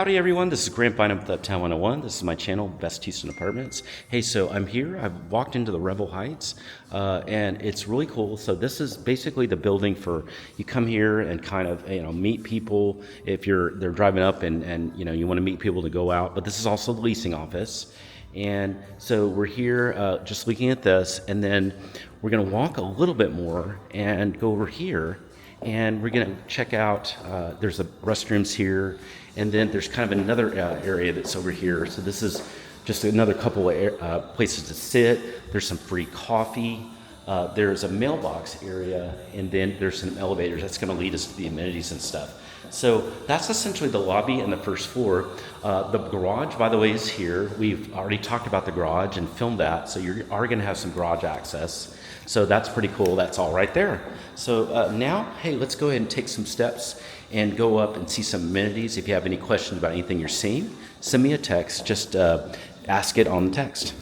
Howdy everyone, this is Grant Bynum with Uptown 101. This is my channel, Best Houston Apartments. Hey, so I'm here. I've walked into the Revl Heights, and it's really cool. So this is basically the building for you come here and kind of meet people if they're driving up and you want to meet people to go out. But this is also the leasing office, and so we're here just looking at this, and then we're going to walk a little bit more and go over here. And we're going to check out, there's the restrooms here, and then there's kind of another area that's over here. So this is just another couple of places to sit. There's some free coffee. There's a mailbox area, and then there's some elevators. That's going to lead us to the amenities and stuff. So that's essentially the lobby and the first floor. The garage, by the way, is here. We've already talked about the garage and filmed that, so you are going to have some garage access. So that's pretty cool. That's all right there. So now, hey, let's go ahead and take some steps and go up and see some amenities. If you have any questions about anything you're seeing, send me a text. Just ask it on the text.